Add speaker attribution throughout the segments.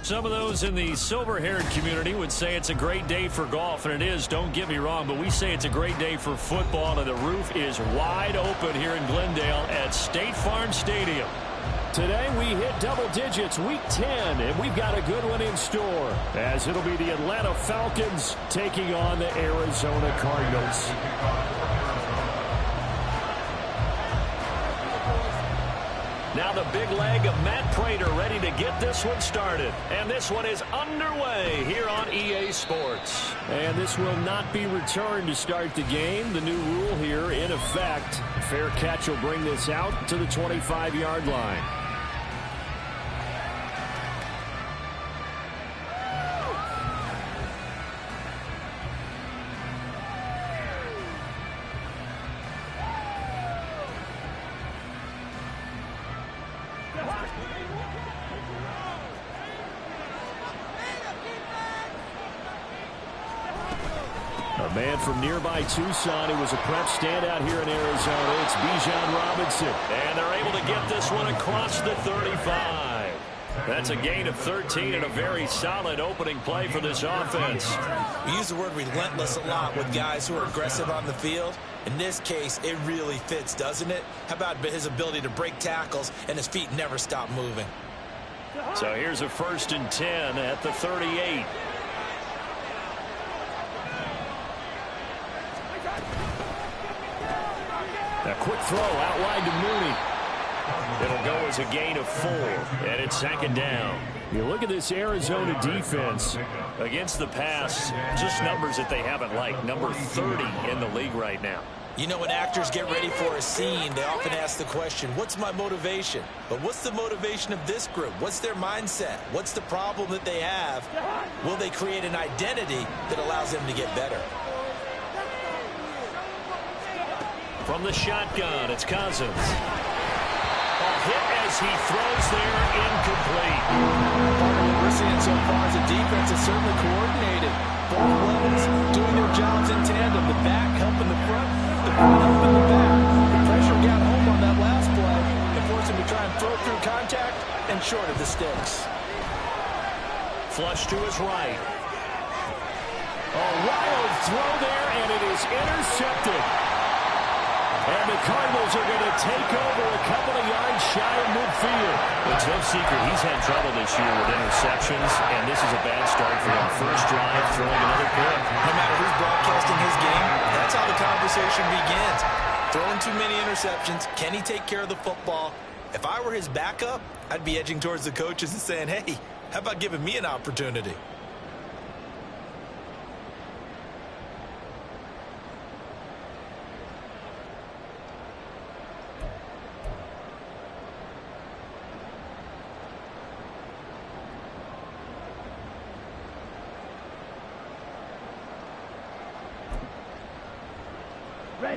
Speaker 1: Some of those in the silver-haired community would say it's a great day for golf, and it is, don't get me wrong, but we say it's a great day for football, and the roof is wide open here in Glendale at State Farm Stadium.
Speaker 2: Today we hit double digits, week 10, and we've got a good one in store, as it'll be the Atlanta Falcons taking on the Arizona Cardinals.
Speaker 1: Now the big leg of Matt Prater ready to get this one started. And this one is underway here on EA Sports.
Speaker 2: And this will not be returned to start the game. The new rule here in effect. Fair catch will bring this out to the 25-yard line. A man from nearby Tucson who was a prep standout here in Arizona. It's Bijan Robinson.
Speaker 1: And they're able to get this one across the 35. That's a gain of 13 and a very solid opening play for this offense.
Speaker 3: We use the word relentless a lot with guys who are aggressive on the field. In this case, it really fits, doesn't it? How about his ability to break tackles and his feet never stop moving?
Speaker 1: So here's a 1st and 10 at the 38.
Speaker 2: A quick throw out wide to Mooney.
Speaker 1: It'll go as a gain of 4, and it's 2nd down.
Speaker 2: You look at this Arizona defense.
Speaker 1: Against the pass, just numbers that they haven't liked. Number 30 in the league right now.
Speaker 3: You know, when actors get ready for a scene, they often ask the question, what's my motivation? But what's the motivation of this group? What's their mindset? What's the problem that they have? Will they create an identity that allows them to get better?
Speaker 1: From the shotgun, it's Cousins. A hit as he throws there, incomplete.
Speaker 3: What we're seeing so far is the defense is certainly coordinated. Both levels doing their jobs in tandem. The back helping the front helping the back. The pressure got home on that last play and forced him to try and throw through contact and short of the sticks.
Speaker 1: Flush to his right.
Speaker 2: A wild throw there, and it is intercepted. And the Cardinals are going to take over a couple of yards shy of midfield.
Speaker 1: It's no secret he's had trouble this year with interceptions, and this is a bad start for him. First drive, throwing another pick.
Speaker 3: No matter who's broadcasting his game, that's how the conversation begins. Throwing too many interceptions. Can he take care of the football? If I were his backup, I'd be edging towards the coaches and saying, hey, how about giving me an opportunity?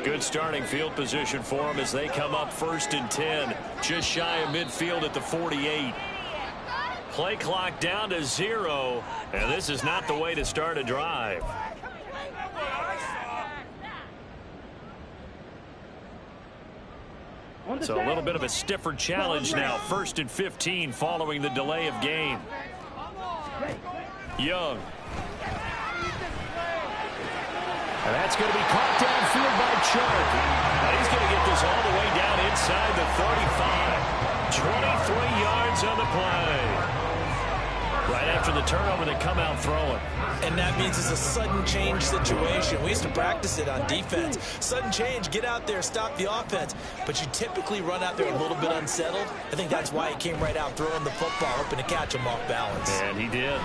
Speaker 1: Good starting field position for them as they come up 1st and 10. Just shy of midfield at the 48. Play clock down to 0. And this is not the way to start a drive. So a little bit of a stiffer challenge now. 1st and 15 following the delay of game. Young.
Speaker 2: And that's going to be caught downfield by Chark.
Speaker 1: And he's going to get this all the way down inside the 35. 23 yards on the play. Right after the turnover, they come out throwing.
Speaker 3: And that means it's a sudden change situation. We used to practice it on defense. Sudden change, get out there, stop the offense. But you typically run out there a little bit unsettled. I think that's why he came right out throwing the football, hoping to catch him off balance.
Speaker 1: And he did.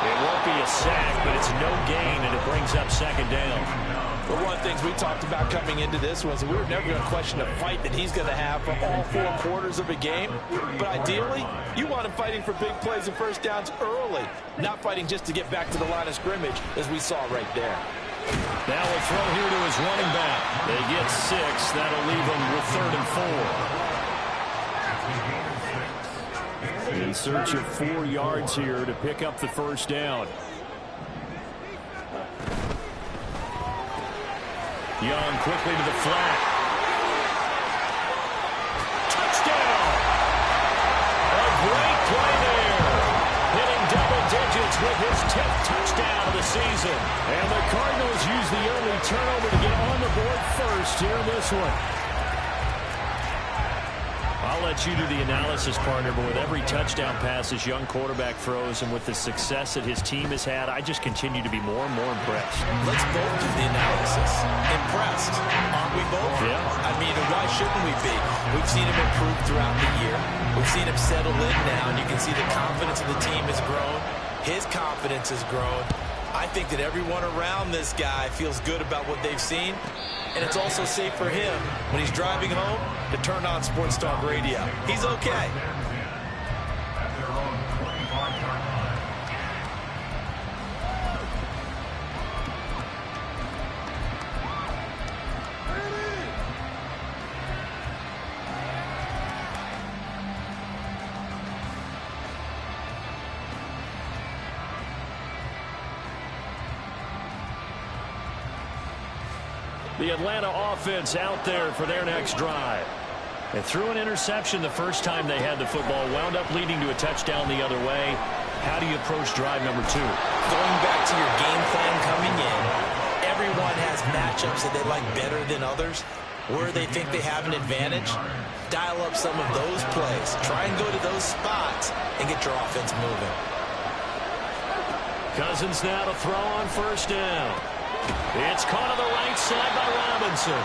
Speaker 1: It won't be a sack, but it's no gain, and it brings up 2nd down.
Speaker 3: Well, one of the things we talked about coming into this was we were never going to question the fight that he's going to have for all 4 quarters of a game. But ideally, you want him fighting for big plays and first downs early, not fighting just to get back to the line of scrimmage, as we saw right there.
Speaker 1: Now a throw here to his running back. They get 6. That'll leave them with 3rd and 4.
Speaker 2: In search of 4 yards here to pick up the first down.
Speaker 1: Young quickly to the flat. Touchdown! A
Speaker 2: his 10th touchdown of the season. And the Cardinals use the early turnover to get on the board first here in this one.
Speaker 1: I'll let you do the analysis, partner, but with every touchdown pass his young quarterback throws and with the success that his team has had, I just continue to be more and more impressed.
Speaker 3: Let's both do the analysis. Impressed, aren't we both?
Speaker 1: Yeah.
Speaker 3: I mean, why shouldn't we be? We've seen him improve throughout the year. We've seen him settle in now, and you can see the confidence of the team has grown. His confidence has grown. I think that everyone around this guy feels good about what they've seen, and it's also safe for him when he's driving home to turn on Sports Talk Radio. He's okay.
Speaker 2: The Atlanta offense out there for their next drive.
Speaker 1: They threw an interception the first time they had the football, wound up leading to a touchdown the other way. How do you approach drive number 2?
Speaker 3: Going back to your game plan coming in, everyone has matchups that they like better than others. Where they think they have an advantage, dial up some of those plays. Try and go to those spots and get your offense moving.
Speaker 1: Cousins now to throw on first down. It's caught on the right side by Robinson.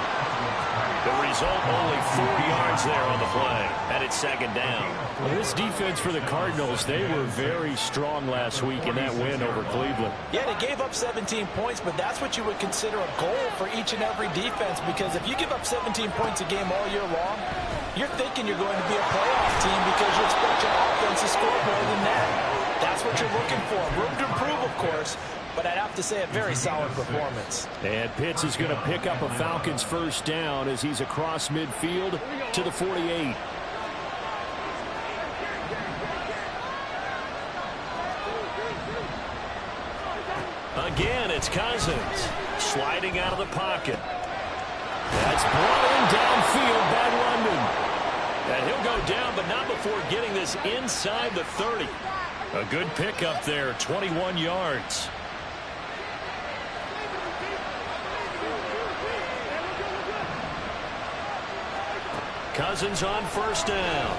Speaker 1: The result, only 4 yards there on the play. And it's second down.
Speaker 2: Well, this defense for the Cardinals, they were very strong last week in that win over Cleveland.
Speaker 3: Yeah, they gave up 17 points, but that's what you would consider a goal for each and every defense, because if you give up 17 points a game all year long, you're thinking you're going to be a playoff team because you expect your offense to score more than that. That's what you're looking for. Room to improve, of course, but I'd have to say a very solid performance.
Speaker 2: And Pitts is going to pick up a Falcons first down as he's across midfield to the 48.
Speaker 1: Again, it's Cousins sliding out of the pocket.
Speaker 2: That's brought in downfield by London.
Speaker 1: And he'll go down, but not before getting this inside the 30. A good pickup there, 21 yards. Cousins on first down.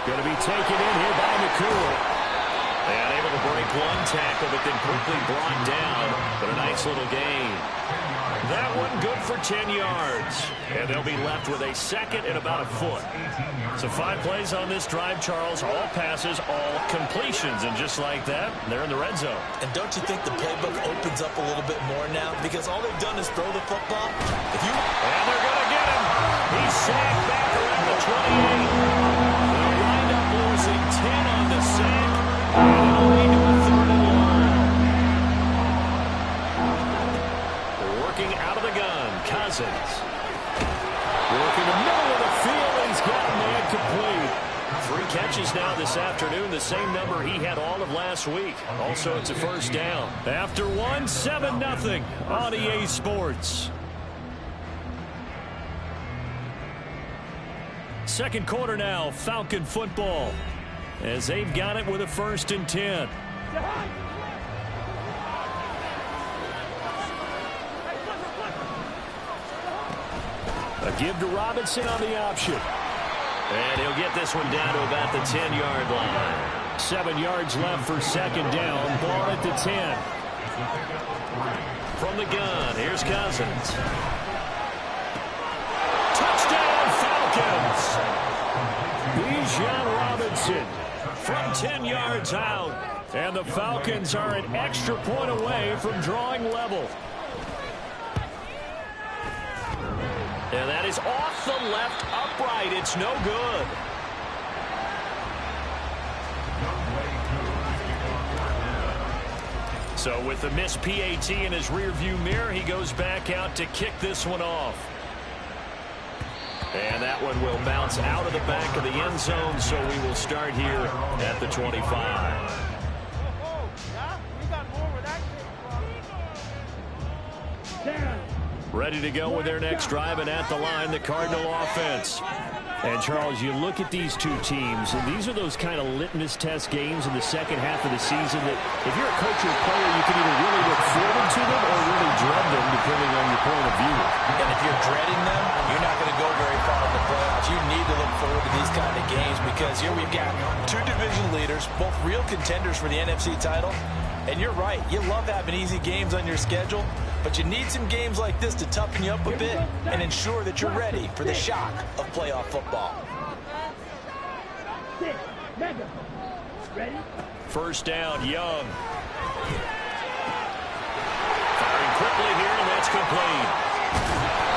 Speaker 2: Going to be taken in here by McCool.
Speaker 1: And able to break one tackle, but then quickly brought down. But a nice little gain. That one good for 10 yards. And they'll be left with a second and about a foot. So 5 plays on this drive, Charles. All passes, all completions. And just like that, they're in the red zone.
Speaker 3: And don't you think the playbook opens up a little bit more now? Because all they've done is throw the football.
Speaker 1: And they're going to get him. He's sacked back around the 28. They'll wind up losing 10 on the sack. And it'll lead to a third and long. They're working out of the gun. Cousins.
Speaker 2: Working the middle of the field, and he's got a man complete.
Speaker 1: 3 catches now this afternoon, the same number he had all of last week. Also, it's a first down.
Speaker 2: After 1, 7-0 on EA Sports. Second quarter now, Falcon football, as they've got it with a 1st and 10. A give to Robinson on the option.
Speaker 1: And he'll get this one down to about the 10-yard line.
Speaker 2: 7 yards left for second down. Ball at the 10.
Speaker 1: From the gun, here's Cousins.
Speaker 2: Touchdown, Falcons! Bijan Robinson from 10 yards out. And the Falcons are an extra point away from drawing level.
Speaker 1: And that is off the left upright. It's no good. So with the missed PAT in his rearview mirror, he goes back out to kick this one off. And that one will bounce out of the back of the end zone, so we will start here at the 25. Ready to go with their next drive, and at the line, the Cardinal offense.
Speaker 2: And, Charles, you look at these two teams, and these are those kind of litmus test games in the second half of the season that if you're a coach or a player, you can either really look forward to them or really dread them, depending on your point of view.
Speaker 3: And if you're dreading them, you're not going to go very far in the playoffs. You need to look forward to these kind of games because here we've got two division leaders, both real contenders for the NFC title. And you're right, you love having easy games on your schedule, but you need some games like this to toughen you up a bit and ensure that you're ready for the shock of playoff football.
Speaker 1: First down, Young. Firing quickly here, and that's complete.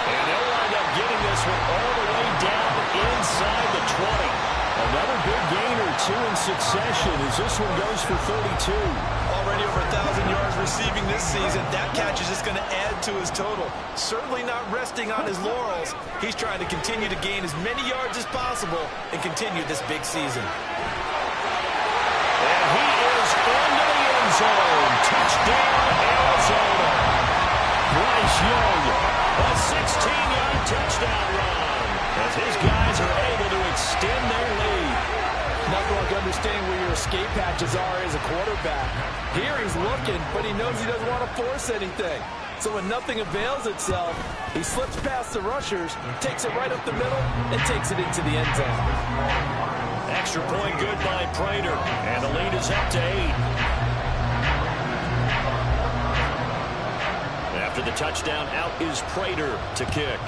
Speaker 1: And they'll wind up getting this one all the way down inside the 20.
Speaker 2: Another big gain or two in succession as this one goes for 32.
Speaker 3: Already over 1,000 yards receiving this season. That catch is just going to add to his total. Certainly not resting on his laurels. He's trying to continue to gain as many yards as possible and continue this big season.
Speaker 1: And he is into the end zone. Touchdown, Arizona. Bryce Young, a 16-yard touchdown run as his guys are able to extend their lead.
Speaker 3: Nothing like understanding where your escape hatches are as a quarterback. Here he's looking, but he knows he doesn't want to force anything. So when nothing avails itself, he slips past the rushers, takes it right up the middle, and takes it into the end zone.
Speaker 1: Extra point good by Prater, and the lead is up to 8. After the touchdown, out is Prater to kick.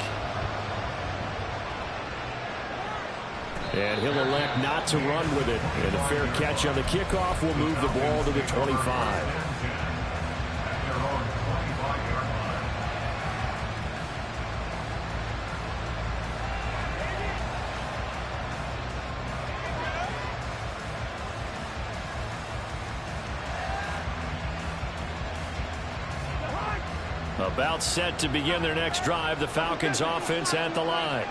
Speaker 2: And he'll elect not to run with it. And a fair catch on the kickoff will move the ball to the 25.
Speaker 1: About set to begin their next drive, the Falcons offense at the line.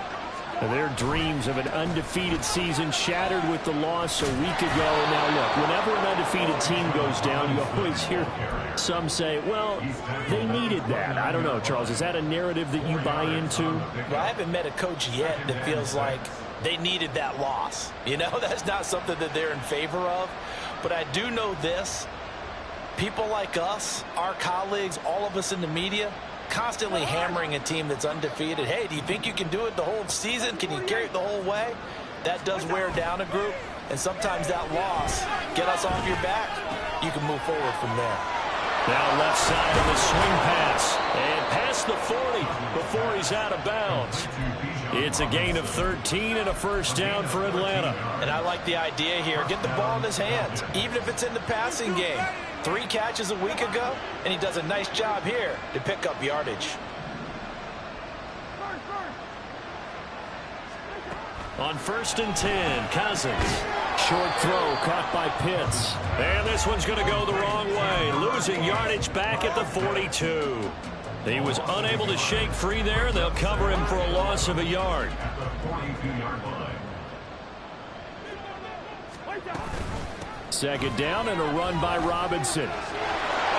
Speaker 2: Their dreams of an undefeated season shattered with the loss a week ago. Now, look, whenever an undefeated team goes down, you always hear some say, well, they needed that. I don't know, Charles. Is that a narrative that you buy into?
Speaker 3: Well, I haven't met a coach yet that feels like they needed that loss. You know, that's not something that they're in favor of. But I do know this. People like us, our colleagues, all of us in the media, constantly hammering a team that's undefeated. Hey, do you think you can do it the whole season? Can you carry it the whole way? That does wear down a group, and sometimes that loss, get us off your back, you can move forward from there.
Speaker 1: Now left side of the swing pass, and past the 40 before he's out of bounds. It's a gain of 13 and a first down for Atlanta.
Speaker 3: And I like the idea here. Get the ball in his hands, even if it's in the passing game. 3 catches a week ago, and he does a nice job here to pick up yardage.
Speaker 1: On 1st and 10, Cousins.
Speaker 2: Short throw caught by Pitts.
Speaker 1: And this one's going to go the wrong way. Losing yardage back at the 42. He was unable to shake free there. They'll cover him for a loss of a yard.
Speaker 2: Second down and a run by Robinson.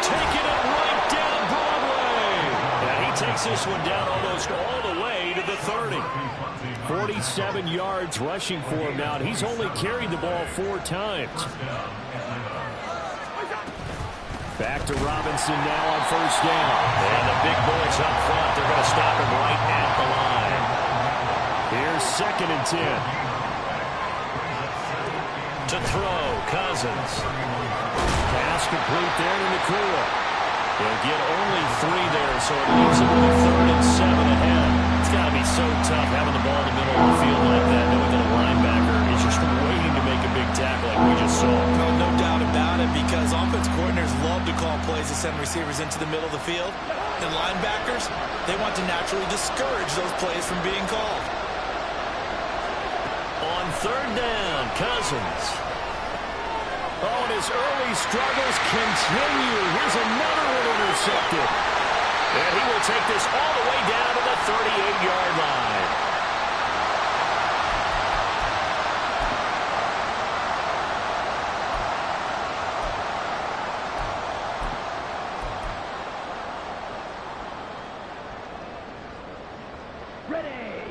Speaker 1: Taking it right down Broadway. And he takes this one down almost all the way to the 30.
Speaker 2: 47 yards rushing for him now. He's only carried the ball 4 times. Back to Robinson now on first down.
Speaker 1: And the big boys up front, they're going to stop him right at the line.
Speaker 2: Here's 2nd and 10.
Speaker 1: To throw, Cousins.
Speaker 2: Pass complete there to McCool.
Speaker 1: They'll get only 3 there, so it leaves them with a 3rd and 7 ahead. It's got to be so tough having the ball in the middle of the field like that, knowing that a linebacker is just waiting to make a big tackle like we just saw.
Speaker 3: No doubt about it, because offense coordinators love to call plays to send receivers into the middle of the field. And linebackers, they want to naturally discourage those plays from being called.
Speaker 1: On 3rd down, Cousins.
Speaker 2: Oh, and his early struggles continue. Here's another one intercepted.
Speaker 1: And he will take this all the way down to the 38-yard line.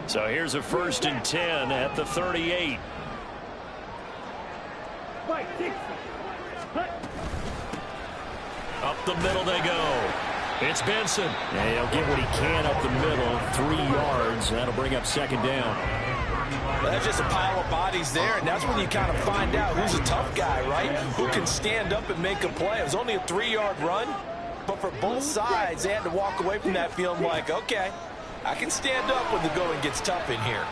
Speaker 1: So here's a 1st and 10 at the 38. Up the middle they go. It's Benson.
Speaker 2: Yeah, he'll get what he can up the middle. 3 yards. That'll bring up 2nd down.
Speaker 3: Well, that's just a pile of bodies there, and that's when you kind of find out who's a tough guy, right? Who can stand up and make a play. It was only a 3-yard run, but for both sides, they had to walk away from that feeling like, okay, I can stand up when the going gets tough in here.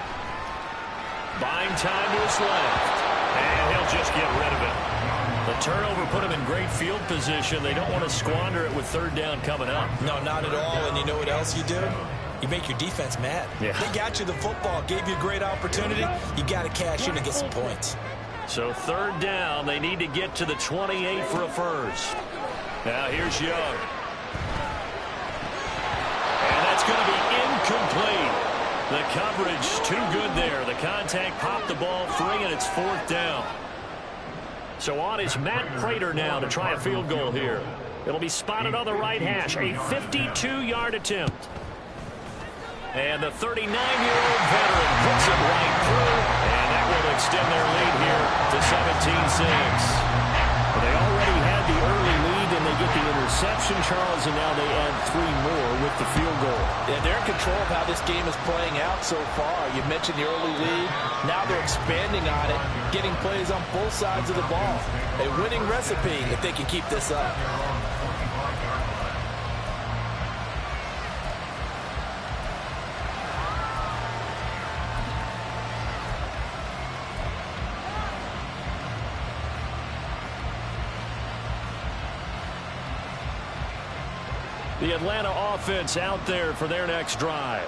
Speaker 1: Buying time to his left, and he'll just get rid of it. The turnover put him in great field position. They don't want to squander it with 3rd down coming up.
Speaker 3: No, not at all. And you know what else you do? You make your defense mad.
Speaker 2: Yeah.
Speaker 3: They got you the football, gave you a great opportunity. You got to cash in and get some points.
Speaker 1: So 3rd down, they need to get to the 28 for a first. Now here's Young. And that's going to be incomplete. The coverage too good there. The contact popped the ball free, and it's 4th down. So on is Matt Prater now to try a field goal here. It'll be spotted on the right hash. A 52-yard attempt. And the 39-year-old veteran puts it right through. And that will extend their lead here to 17-6.
Speaker 2: They already had the early lead, and they get the interception, Charles, and now they add 3 more with the field goal.
Speaker 3: Yeah, they're in control of how this game is playing out so far. You mentioned the early lead. Now they're expanding on it, getting plays on both sides of the ball. A winning recipe if they can keep this up.
Speaker 1: The Atlanta offense out there for their next drive.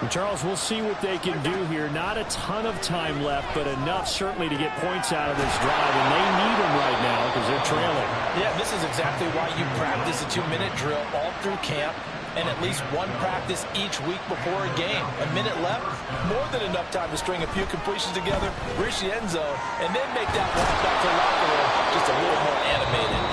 Speaker 2: And Charles, we'll see what they can do here. Not a ton of time left, but enough certainly to get points out of this drive, and they need them right now because they're trailing.
Speaker 3: Yeah, this is exactly why you practice a 2-minute drill all through camp and at least one practice each week before a game. A minute left, more than enough time to string a few completions together, reach the end zone, and then make that walk back to the locker room just a little more animated.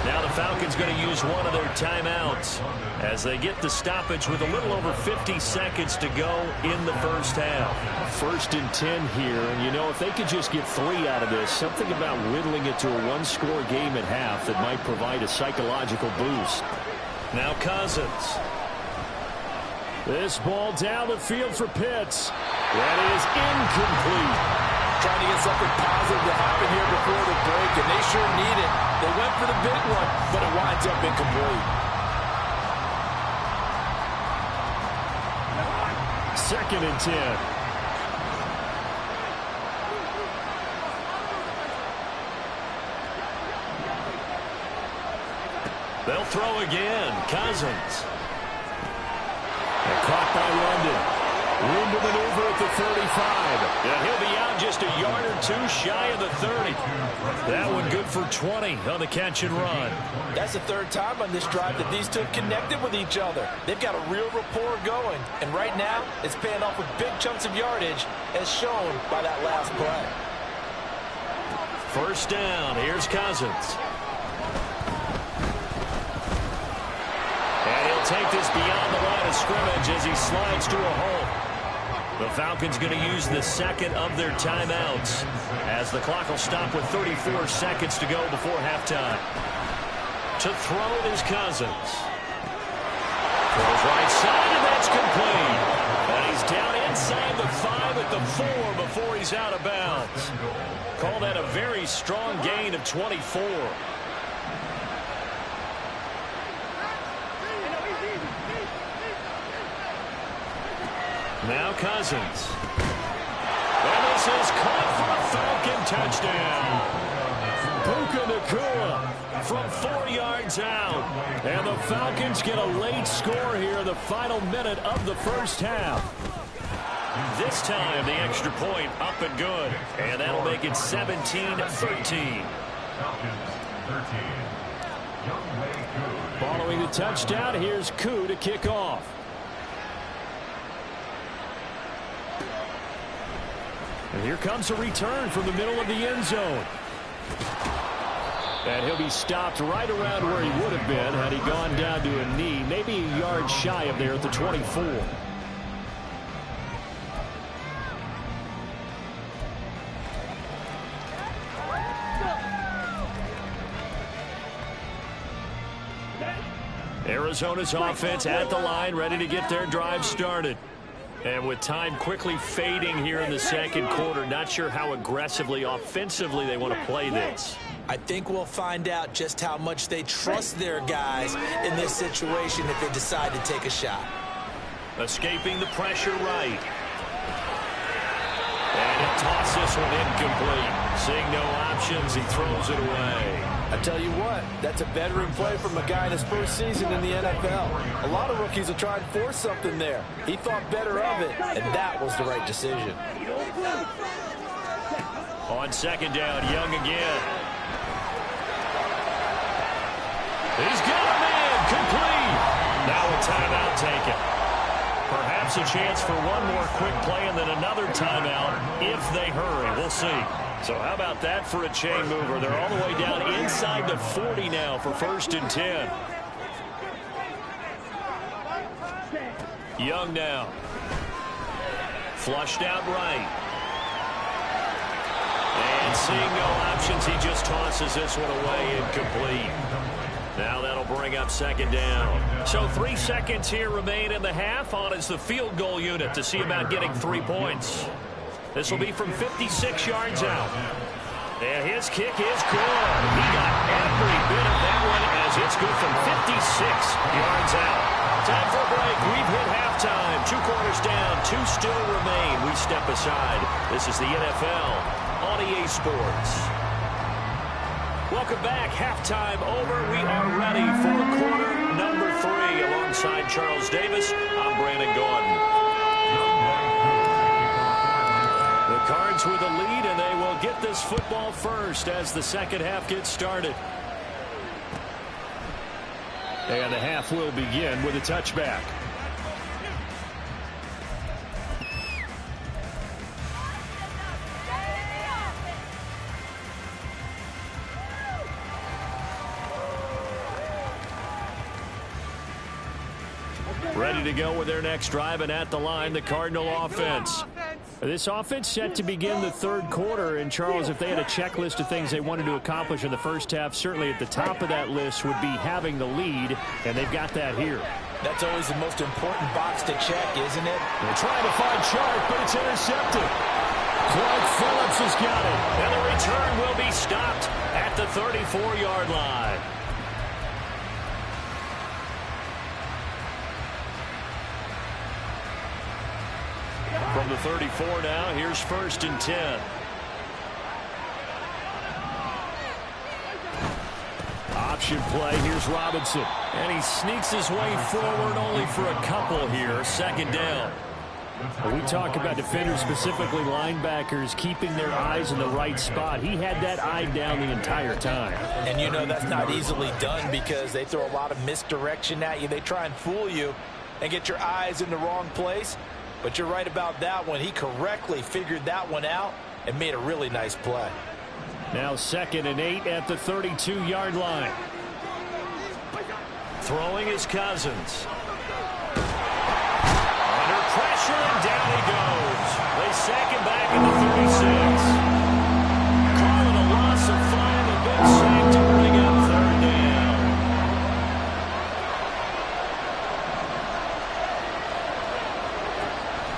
Speaker 1: Now the Falcons going to use one of their timeouts as they get the stoppage with a little over 50 seconds to go in the first half.
Speaker 2: 1st and 10 here, and you know, if they could just get 3 out of this, something about whittling it to a 1-score game at half that might provide a psychological boost.
Speaker 1: Now Cousins.
Speaker 2: This ball down the field for Pitts. That is incomplete.
Speaker 3: Trying to get something positive to happen here before the break, and they sure need it. They went for the big one, but it winds up incomplete.
Speaker 2: 2nd and 10.
Speaker 1: They'll throw again. Cousins.
Speaker 2: And caught by London. Room to maneuver at the 35.
Speaker 1: And he'll be out just a yard or 2 shy of the 30. That one good for 20 on the catch and run.
Speaker 3: That's the 3rd time on this drive that these two have connected with each other. They've got a real rapport going. And right now, it's paying off with big chunks of yardage, as shown by that last play.
Speaker 1: 1st down. Here's Cousins. And he'll take this beyond the line of scrimmage as he slides to a hole. The Falcons going to use the 2nd of their timeouts as the clock will stop with 34 seconds to go before halftime. To throw is Cousins. Throws right side, and that's complete. And he's down inside the 5 at the 4 before he's out of bounds. Call that a very strong gain of 24. Now Cousins. And this is caught for a Falcon touchdown. Puka Nacua from 4 yards out. And the Falcons get a late score here in the final minute of the first half. This time the extra point up and good. And that'll make it 17-13.
Speaker 2: Following the touchdown, here's Koo to kick off. And here comes a return from the middle of the end zone. And he'll be stopped right around where he would have been had he gone down to a knee, maybe a yard shy of there at the 24.
Speaker 1: Arizona's offense at the line, ready to get their drive started. And with time quickly fading here in the second quarter, not sure how aggressively, offensively they want to play this.
Speaker 3: I think we'll find out just how much they trust their guys in this situation if they decide to take a shot.
Speaker 1: Escaping the pressure right. And he'll toss this one incomplete. Seeing no options, he throws it away.
Speaker 3: I tell you what, that's a veteran play from a guy in his first season in the NFL. A lot of rookies will try and force something there. He thought better of it, and that was the right decision.
Speaker 1: On second down, Young again. He's got a man, complete. Now a timeout taken. Perhaps a chance for one more quick play and then another timeout if they hurry. We'll see. So how about that for a chain mover? They're all the way down inside the 40 now for 1st and 10. Young now. Flushed out right. And seeing no options, he just tosses this one away incomplete. Now that'll bring up second down. So 3 seconds here remain in the half. On is the field goal unit to see about getting 3 points. This will be from 56 yards out. And his kick is good. He got every bit of that one as it's good from 56 yards out. Time for a break. We've hit halftime. 2 quarters down. 2 still remain. We step aside. This is the NFL on EA Sports. Welcome back. Halftime over. We are ready for quarter number 3. Alongside Charles Davis, I'm Brandon Gordon. The Cards with a lead, and they will get this football first as the second half gets started. And the half will begin with a touchback. Ready to go with their next drive, and at the line, the Cardinal offense. This offense set to begin the third quarter, and Charles, if they had a checklist of things they wanted to accomplish in the first half, certainly at the top of that list would be having the lead, and they've got that here.
Speaker 3: That's always the most important box to check, isn't it?
Speaker 1: They're trying to find Sharp, but it's intercepted. Clark Phillips has got it, and the return will be stopped at the 34-yard line. From the 34 now, here's 1st and 10. Option play, here's Robinson. And he sneaks his way forward only for a couple here. Second down. We talk about defenders, specifically linebackers, keeping their eyes in the right spot. He had that eye down the entire time.
Speaker 3: And you know that's not easily done because they throw a lot of misdirection at you. They try and fool you and get your eyes in the wrong place. But you're right about that one. He correctly figured that one out and made a really nice play.
Speaker 1: Now 2nd and 8 at the 32-yard line. Throwing is Cousins. Under pressure, and down he goes. They sack him back at the 36. Calling a loss of 5, a big sack to bring up 3rd down.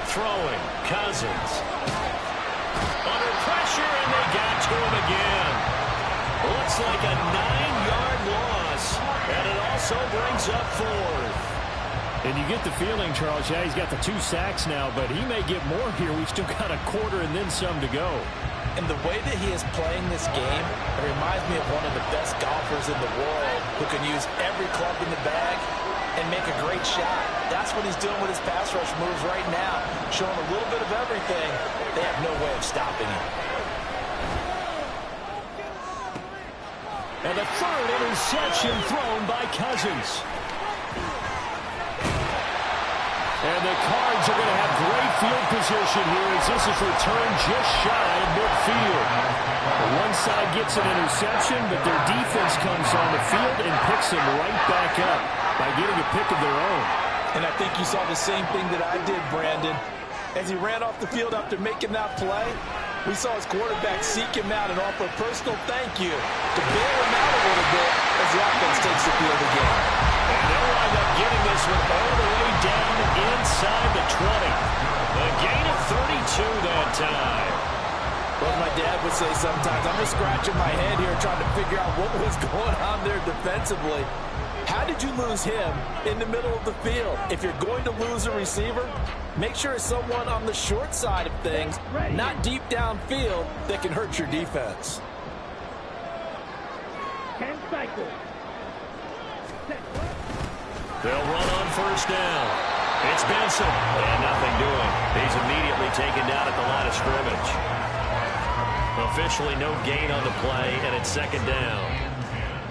Speaker 1: Throwing, Cousins. Under pressure, and they got to him again. Looks like a 9-yard loss, and it also brings up 4th. And you get the feeling, Charles, yeah, he's got the 2 sacks now, but he may get more here. We've still got a quarter and then some to go.
Speaker 3: And the way that he is playing this game, it reminds me of one of the best golfers in the world who can use every club in the bag and make a great shot. That's what he's doing with his pass rush moves right now, showing a little bit of everything. They have no way of stopping him.
Speaker 1: And the 3rd interception thrown by Cousins. And the Cards are going to have great field position here as this is returned just shy of midfield. One side gets an interception, but their defense comes on the field and picks them right back up by getting a pick of their own.
Speaker 3: And I think you saw the same thing that I did, Brandon. As he ran off the field after making that play, we saw his quarterback seek him out and offer a personal thank you to bail him out a little bit as the offense takes the field again.
Speaker 1: And they'll wind up getting this one all the way down inside the 20. A gain of 32 that time.
Speaker 3: Well, my dad would say sometimes, I'm just scratching my head here trying to figure out what was going on there defensively. How did you lose him in the middle of the field? If you're going to lose a receiver, make sure it's someone on the short side of things, not deep downfield, that can hurt your defense.
Speaker 4: 10 cycles.
Speaker 1: They'll run on first down. It's Benson. And nothing doing. He's immediately taken down at the line of scrimmage. Officially no gain on the play, and it's second down.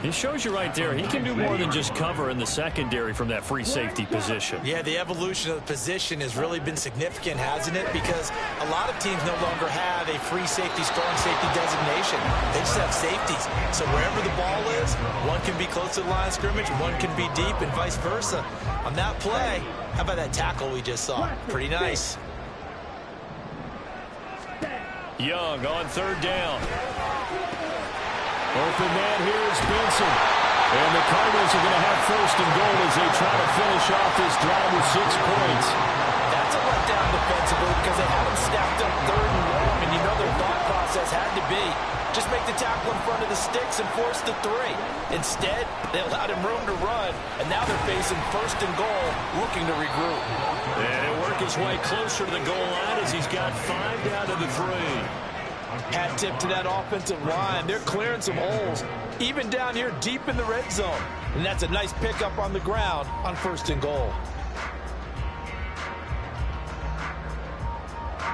Speaker 1: It shows you right there, he can do more than just cover in the secondary from that free safety position.
Speaker 5: Yeah, the evolution of the position has really been significant, hasn't it? Because a lot of teams no longer have a free safety, strong safety designation. They just have safeties. So wherever the ball is, one can be close to the line of scrimmage, one can be deep, and vice versa. On that play, how about that tackle we just saw? Pretty nice.
Speaker 1: Young on third down.
Speaker 2: Open man here is Benson. And the Cardinals are going to have first and goal as they try to finish off this drive with 6 points.
Speaker 3: That's a letdown defensively because they had him stacked up third and long, and you know their thought process had to be just make the tackle in front of the sticks and force the 3. Instead, they allowed him room to run, and now they're facing first and goal, looking to regroup.
Speaker 1: And he'll work his way closer to the goal line as he's got 5 down to the 3.
Speaker 3: Hat tip to that offensive line. They're clearing some holes, even down here deep in the red zone. And that's a nice pickup on the ground on first and goal.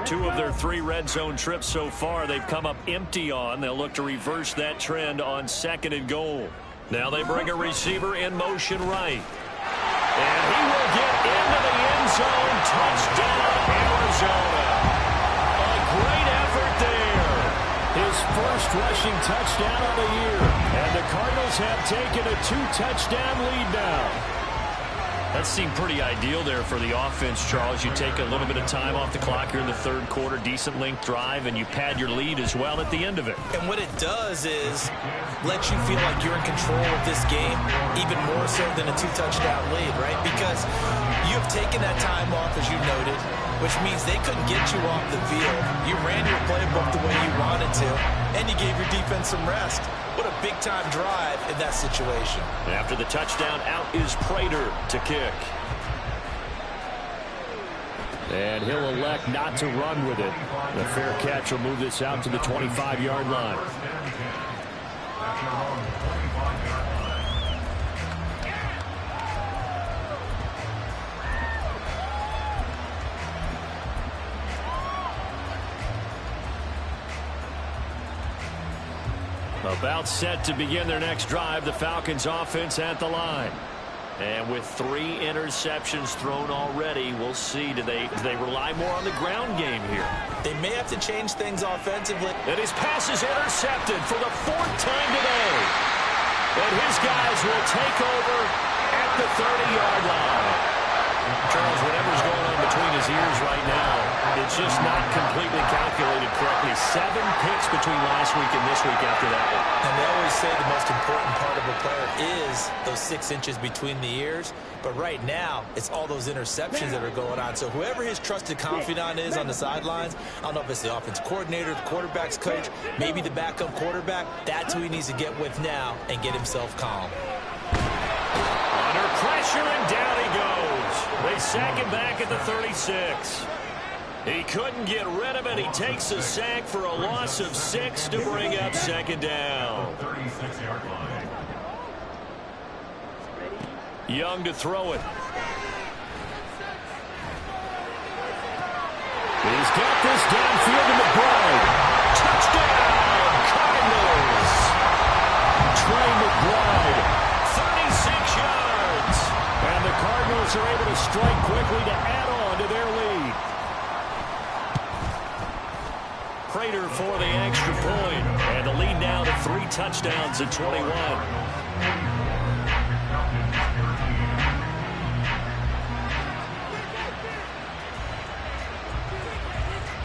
Speaker 1: 2 of their 3 red zone trips so far they've come up empty on. They'll look to reverse that trend on second and goal. Now they bring a receiver in motion right. And he will get into the end zone. Touchdown, Arizona. A great effort there.
Speaker 2: His first rushing touchdown of the year. And the Cardinals have taken a 2-touchdown lead now.
Speaker 1: That seemed pretty ideal there for the offense, Charles. You take a little bit of time off the clock here in the third quarter, decent length drive, and you pad your lead as well at the end of it.
Speaker 5: And what it does is let you feel like you're in control of this game, even more so than a 2-touchdown lead, right? Because you have taken that time off, as you noted, which means they couldn't get you off the field. You ran your playbook the way you wanted to, and you gave your defense some rest. What a big-time drive in that situation.
Speaker 1: After the touchdown, out is Prater to kick.
Speaker 2: And he'll elect not to run with it. The fair catch will move this out to the 25-yard line.
Speaker 1: About set to begin their next drive, the Falcons offense at the line. And with 3 interceptions thrown already, we'll see. Do they rely more on the ground game here?
Speaker 5: They may have to change things offensively.
Speaker 1: And his pass is intercepted for the 4th time today. And his guys will take over at the 30-yard line. Charles, whatever's going on between his ears right now, it's just not completely calculated correctly. 7 picks between last week and this week after that one.
Speaker 5: And they always say the most important part of a player is those 6 inches between the ears. But right now, it's all those interceptions that are going on. So whoever his trusted confidant is on the sidelines, I don't know if it's the offense coordinator, the quarterback's coach, maybe the backup quarterback, that's who he needs to get with now and get himself calm.
Speaker 1: Under pressure, and down he goes. They sack him back at the 36. He couldn't get rid of it. He takes a sack for a loss of 6 to bring up second down. Young to throw it.
Speaker 2: He's got this downfield in McBride.
Speaker 1: Touchdown, Cardinals.
Speaker 2: Trey McBride.
Speaker 1: 36 yards.
Speaker 2: And the Cardinals are able to strike quickly to add on to their lead.
Speaker 1: Prater for the extra point. And the lead now to 3 touchdowns at 21.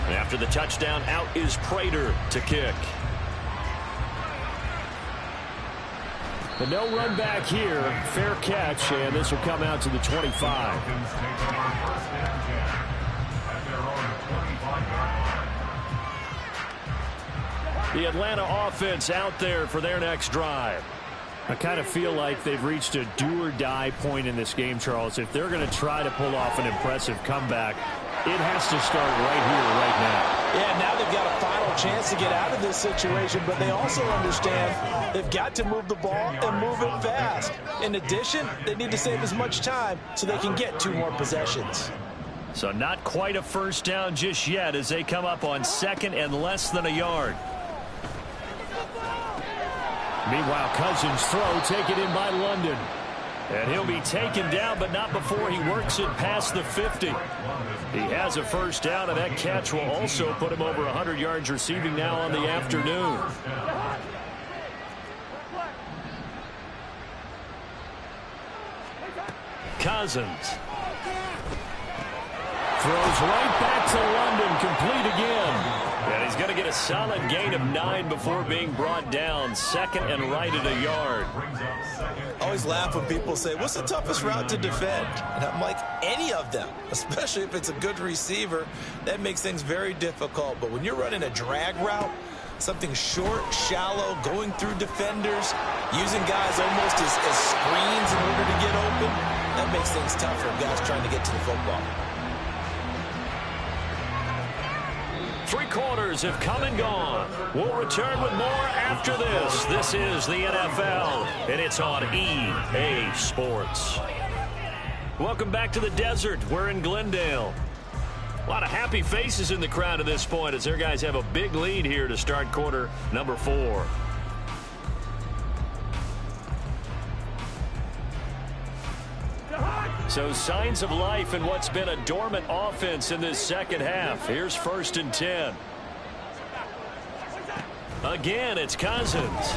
Speaker 1: After the touchdown, out is Prater to kick.
Speaker 2: But no run back here. Fair catch, and this will come out to the 25. The Atlanta offense out there for their next drive. I kind of feel like they've reached a do-or-die point in this game, Charles. If they're going to try to pull off an impressive comeback, it has to start right here, right now.
Speaker 3: Yeah, now they've got a final chance to get out of this situation, but they also understand they've got to move the ball and move it fast. In addition, they need to save as much time so they can get 2 more possessions.
Speaker 1: So not quite a first down just yet as they come up on 2nd and less than a yard.
Speaker 2: Meanwhile, Cousins throw taken in by London.
Speaker 1: And he'll be taken down, but not before he works it past the 50. He has a first down, and that catch will also put him over 100 yards receiving now on the afternoon. Cousins.
Speaker 2: Throws right back to London, complete again.
Speaker 1: And he's going to get a solid gain of 9 before being brought down. 2nd and right at a yard.
Speaker 5: I always laugh when people say, what's the toughest route to defend? And I'm like, any of them, especially if it's a good receiver. That makes things very difficult. But when you're running a drag route, something short, shallow, going through defenders, using guys almost as screens in order to get open, that makes things tough for guys trying to get to the football.
Speaker 1: 3 quarters have come and gone. We'll return with more after this. This is the NFL, and it's on EA Sports. Welcome back to the desert. We're in Glendale. A lot of happy faces in the crowd at this point as their guys have a big lead here to start quarter number 4. So signs of life in what's been a dormant offense in this second half. Here's 1st and 10. Again, it's Cousins.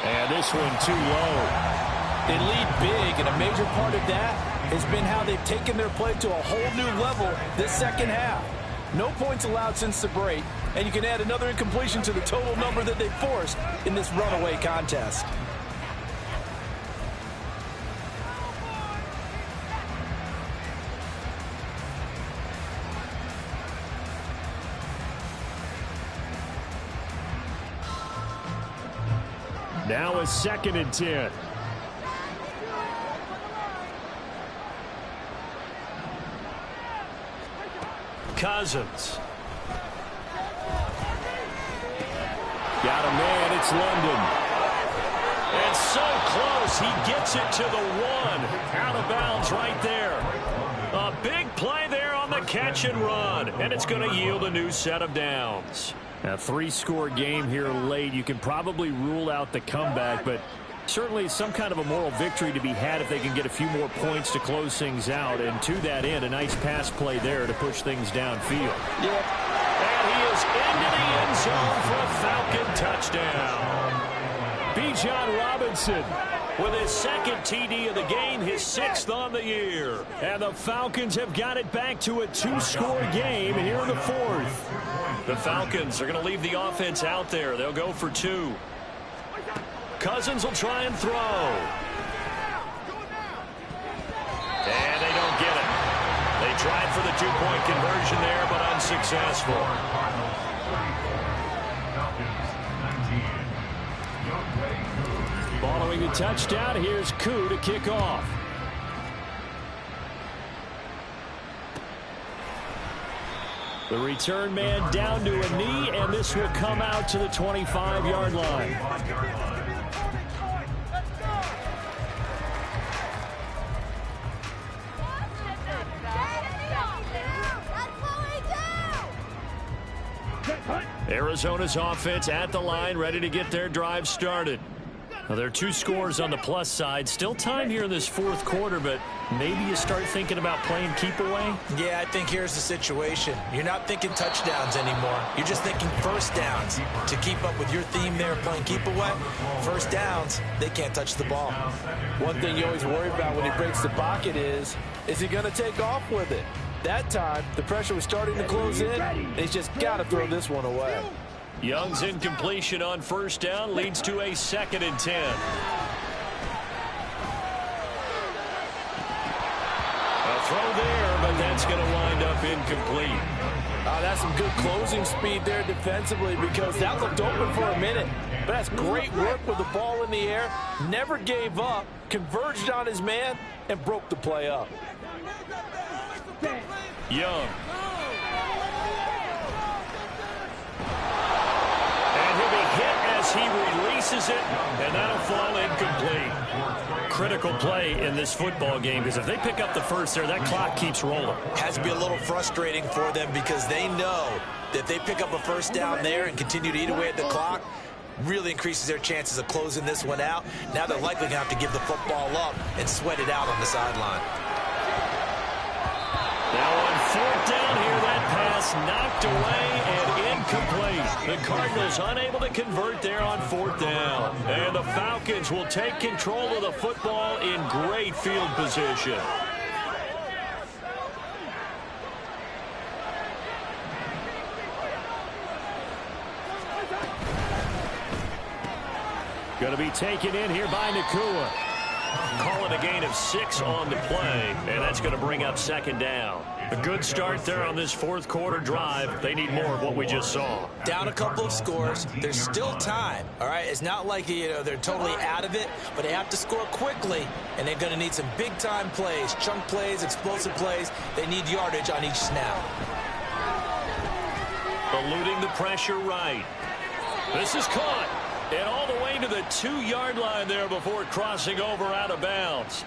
Speaker 2: And this one too low.
Speaker 3: They lead big, and a major part of that has been how they've taken their play to a whole new level this second half. No points allowed since the break, and you can add another incompletion to the total number that they forced in this runaway contest.
Speaker 2: Now a 2nd and 10.
Speaker 1: Cousins.
Speaker 2: Got a man, it's London.
Speaker 1: And so close, he gets it to the 1. Out of bounds right there. A big play there on the catch and run. And it's going to yield a new set of downs.
Speaker 2: A 3-score game here late. You can probably rule out the comeback, but certainly some kind of a moral victory to be had if they can get a few more points to close things out. And to that end, a nice pass play there to push things downfield.
Speaker 1: Yep. And he is into the end zone for a Falcon touchdown.
Speaker 2: Bijan Robinson
Speaker 1: with his 2nd TD of the game, his 6th on the year.
Speaker 2: And the Falcons have got it back to a 2-score game here in the 4th.
Speaker 1: The Falcons are going to leave the offense out there. They'll go for 2. Cousins will try and throw. And they don't get it. They tried for the 2-point conversion there, but unsuccessful.
Speaker 2: Following the touchdown, here's Koo to kick off. The return man down to a knee, and this will come out to the 25-yard line.
Speaker 1: Arizona's offense at the line, ready to get their drive started. Now, there are 2 scores on the plus side. Still time here in this 4th quarter, but maybe you start thinking about playing keep away?
Speaker 5: Yeah, I think here's the situation. You're not thinking touchdowns anymore. You're just thinking first downs. To keep up with your theme there, playing keep away, first downs, they can't touch the ball.
Speaker 3: One thing you always worry about when he breaks the pocket is he going to take off with it? That time, the pressure was starting to close in, and he's just got to throw this one away.
Speaker 1: Young's incompletion on first down leads to a 2nd and 10. A throw there, but that's going to wind up incomplete.
Speaker 3: That's some good closing speed there defensively because that looked open for a minute. But that's great work with the ball in the air. Never gave up, converged on his man, and broke the play up.
Speaker 1: Young. And he'll be hit as he releases it, and that'll fall incomplete. Critical play in this football game because if they pick up the first there, that clock keeps rolling.
Speaker 5: Has to be a little frustrating for them because they know that if they pick up a first down there and continue to eat away at the clock, really increases their chances of closing this one out. Now they're likely going to have to give the football up and sweat it out on the sideline.
Speaker 1: Now on 4th down here, that pass knocked away and incomplete. The Cardinals unable to convert there on 4th down. And the Falcons will take control of the football in great field position.
Speaker 2: Going to be taken in here by Nakua.
Speaker 1: Calling a gain of 6 on the play, and that's going to bring up 2nd down. A good start there on this 4th quarter drive. They need more of what we just saw.
Speaker 5: Down a couple of scores. There's still time, all right? It's not like, they're totally out of it, but they have to score quickly, and they're going to need some big-time plays, chunk plays, explosive plays. They need yardage on each snap.
Speaker 1: Eluding the pressure right. This is caught. And all the way to the 2-yard line there before crossing over out of bounds.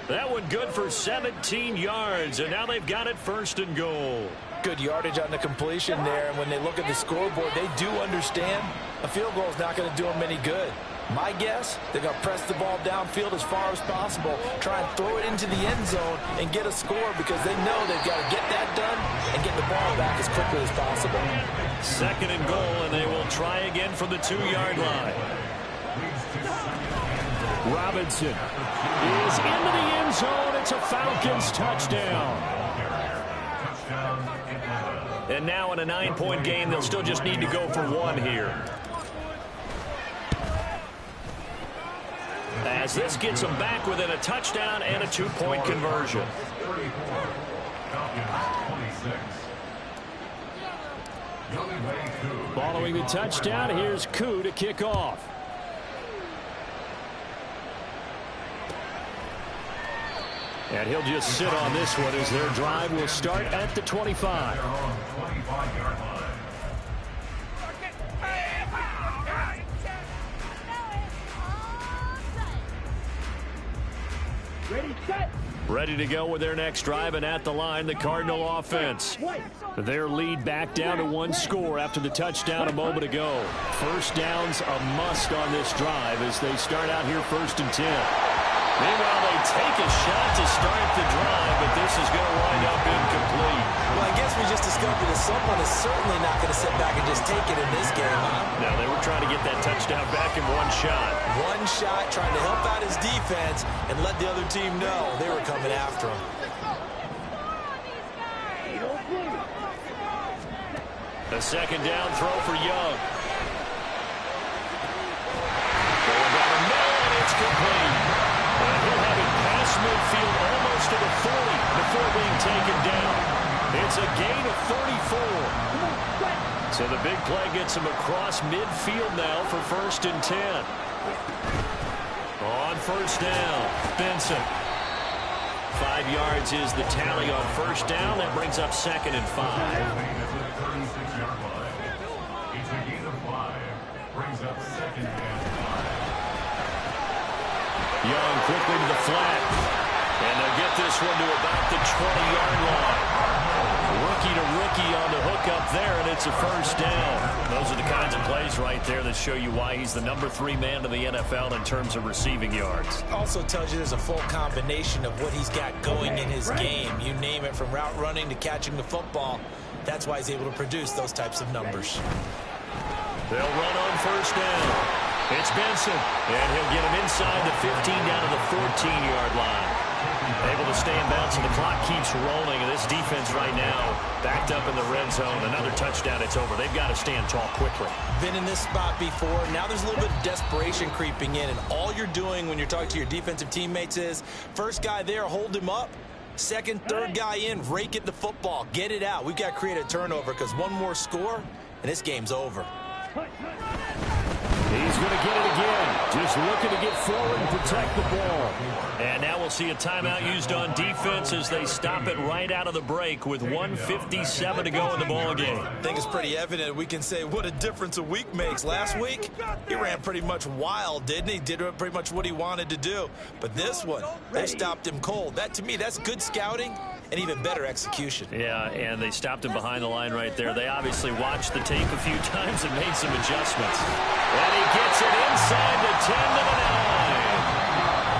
Speaker 1: That one good for 17 yards, and now they've got it 1st and goal.
Speaker 3: Good yardage on the completion there, and when they look at the scoreboard, they do understand a field goal is not going to do them any good. My guess, they're going to press the ball downfield as far as possible, try and throw it into the end zone and get a score because they know they've got to get that done and get the ball back as quickly as possible.
Speaker 1: 2nd and goal, and they will try again from the 2-yard line.
Speaker 2: Robinson is into the end zone. It's a Falcons touchdown.
Speaker 1: And now in a 9-point game, they'll still just need to go for 1 here. As this gets them back within a touchdown and a 2-point conversion.
Speaker 2: Following the touchdown, here's Koo to kick off. And he'll just sit on this one as their drive will start at the 25.
Speaker 1: Ready to go with their next drive, and at the line, the Cardinal offense.
Speaker 2: Their lead back down to 1 score after the touchdown a moment ago. First down's a must on this drive as they start out here 1st and 10.
Speaker 1: Meanwhile, they take a shot to start the drive, but this is going to wind up incomplete.
Speaker 5: Well, I guess we just discovered that someone is certainly not going to sit back and just take it in this game, huh?
Speaker 1: Now, they were trying to get that touchdown back in 1 shot.
Speaker 5: 1 shot, trying to help out his defense and let the other team know they were coming after him.
Speaker 1: A 2nd down throw for Young. Going down the middle, and it's complete. And he'll have it past midfield almost to the 40 before being taken down. It's a gain of 34. So the big play gets him across midfield now for 1st and 10. On 1st down, Benson. 5 yards is the tally on 1st down. That brings up 2nd and 5. Young quickly to the flat. And they'll get this one to about the 20-yard line. Rookie to rookie on the hook up there, and it's a 1st down. Those are the kinds of plays right there that show you why he's the number 3 man in the NFL in terms of receiving yards.
Speaker 5: Also tells you there's a full combination of what he's got going in his game. You name it, from route running to catching the football. That's why he's able to produce those types of numbers.
Speaker 1: They'll run on 1st down. It's Benson, and he'll get him inside the 15 down to the 14-yard line. Able to stay in bounds, and the clock keeps rolling. And this defense right now backed up in the red zone. Another touchdown, it's over. They've got to stand tall quickly.
Speaker 5: Been in this spot before. Now there's a little bit of desperation creeping in, and all you're doing when you're talking to your defensive teammates is, first guy there, hold him up. Second, third guy in, rake it the football. Get it out. We've got to create a turnover because one more score, and this game's over.
Speaker 2: He's going to get it again. Just looking to get forward and protect the ball.
Speaker 1: And now we'll see a timeout used on defense as they stop it right out of the break with 1:57 to go in the ball game.
Speaker 5: I think it's pretty evident. We can say what a difference a week makes. Last week, he ran pretty much wild, didn't he? Did pretty much what he wanted to do. But this one, they stopped him cold. That, to me, that's good scouting and even better execution.
Speaker 1: Yeah, and they stopped him behind the line right there. They obviously watched the tape a few times and made some adjustments. And he gets it inside the 10 to the 9.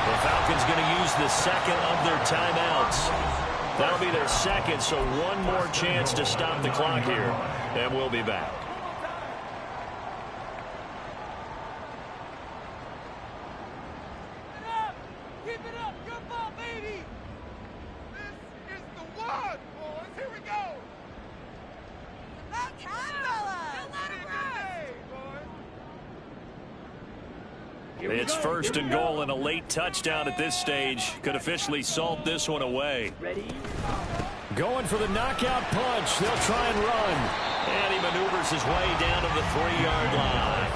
Speaker 1: The Falcons going to use the second of their timeouts. That'll be their second, so one more chance to stop the clock here, and we'll be back.
Speaker 4: Keep it up! Good ball, baby! This is the one, boys! Here we go! Let's
Speaker 1: It's first and goal, and a late touchdown at this stage could officially salt this one away.
Speaker 2: Going for the knockout punch. They'll try and run.
Speaker 1: And he maneuvers his way down to the 3-yard line.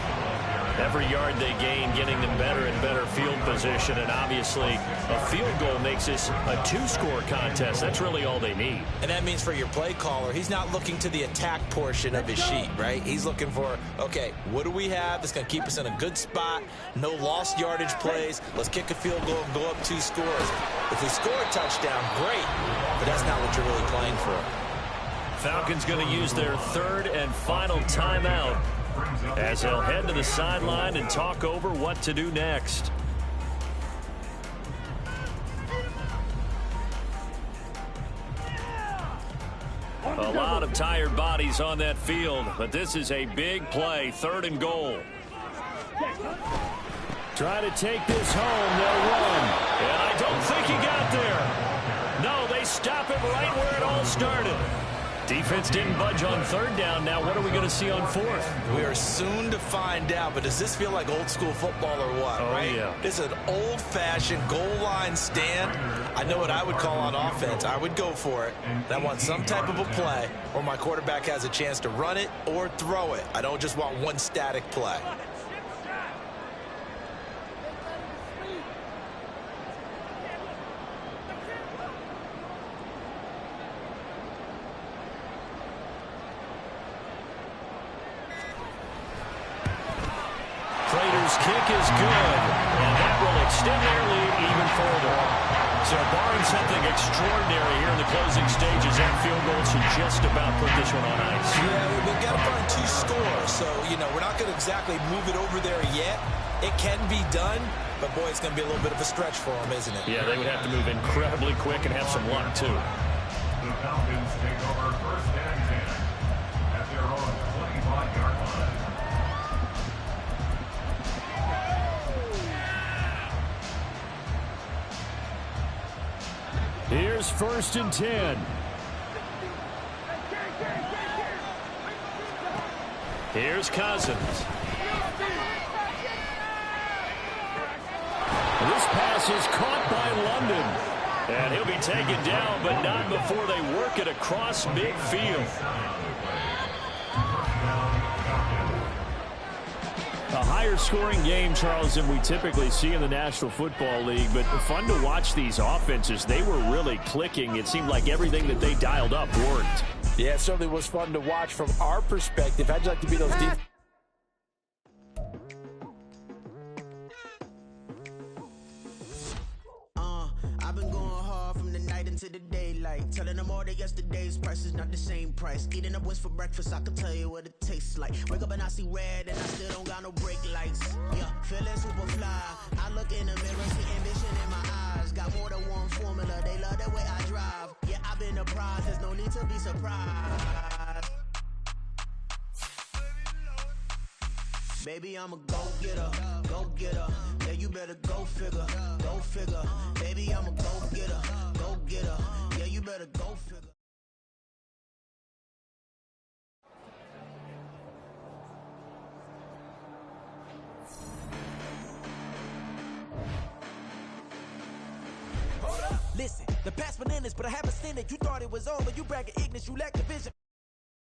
Speaker 1: Every yard they gain, getting them better and better field position, and obviously a field goal makes this a 2-score contest. That's really all they need.
Speaker 5: And that means for your play caller, he's not looking to the attack portion of his sheet, right? He's looking for, okay, what do we have that's going to keep us in a good spot? No lost yardage plays. Let's kick a field goal and go up 2 scores. If we score a touchdown, great, but that's not what you're really playing for.
Speaker 1: Falcons going to use their third and final timeout as they'll head to the sideline and talk over what to do next. A lot of tired bodies on that field, but this is a big play, 3rd and goal.
Speaker 2: Try to take this home. They'll run.
Speaker 1: And I don't think he got there. No, they stop him right where it all started. Defense didn't budge on 3rd down. Now what are we going to see on 4th?
Speaker 5: We are soon to find out, but does this feel like old school football or what, right?
Speaker 1: Yeah.
Speaker 5: This is an old-fashioned goal line stand. I know what I would call on offense. I would go for it. And I want some type of a play where my quarterback has a chance to run it or throw it. I don't just want one static play.
Speaker 1: Kick is good, and that will extend their lead even further. So barring something extraordinary here in the closing stages, that field goal should just about put this one on ice.
Speaker 5: Yeah, we've got to find 2 scores, so, you know, we're not going to exactly move it over there yet. It can be done, but, boy, it's going to be a little bit of a stretch for them, isn't it?
Speaker 1: Yeah, they would have to move incredibly quick and have some luck, too.
Speaker 6: The Falcons take over 1st and 10 at their own 25-yard line.
Speaker 2: Here's 1st and 10.
Speaker 1: Here's Cousins.
Speaker 2: This pass is caught by London.
Speaker 1: And he'll be taken down, but not before they work it across midfield.
Speaker 2: A higher scoring game, Charles, than we typically see in the National Football League, but fun to watch these offenses. They were really clicking. It seemed like everything that they dialed up worked.
Speaker 3: Yeah, it certainly was fun to watch from our perspective. How'd you like to be those defenses?
Speaker 7: I've been going hard from the night into the daylight, telling them all that yesterday's price is not the same price. Eating up wings for breakfast, I can tell you what it tastes like. Wake up and I see red and I still don't got no brake lights. Yeah, feeling super fly. I look in the mirror, see ambition in my eyes. Got more than one formula, they love the way I drive. Yeah, I've been a prize, there's no need to be surprised. Baby, I'm a go-getter, go-getter. Yeah, you better go figure, go figure. Baby, I'm a go-getter.
Speaker 8: Listen, the past bananas, but I haven't seen it. You thought it was over. You bragging ignorance, you lack the vision.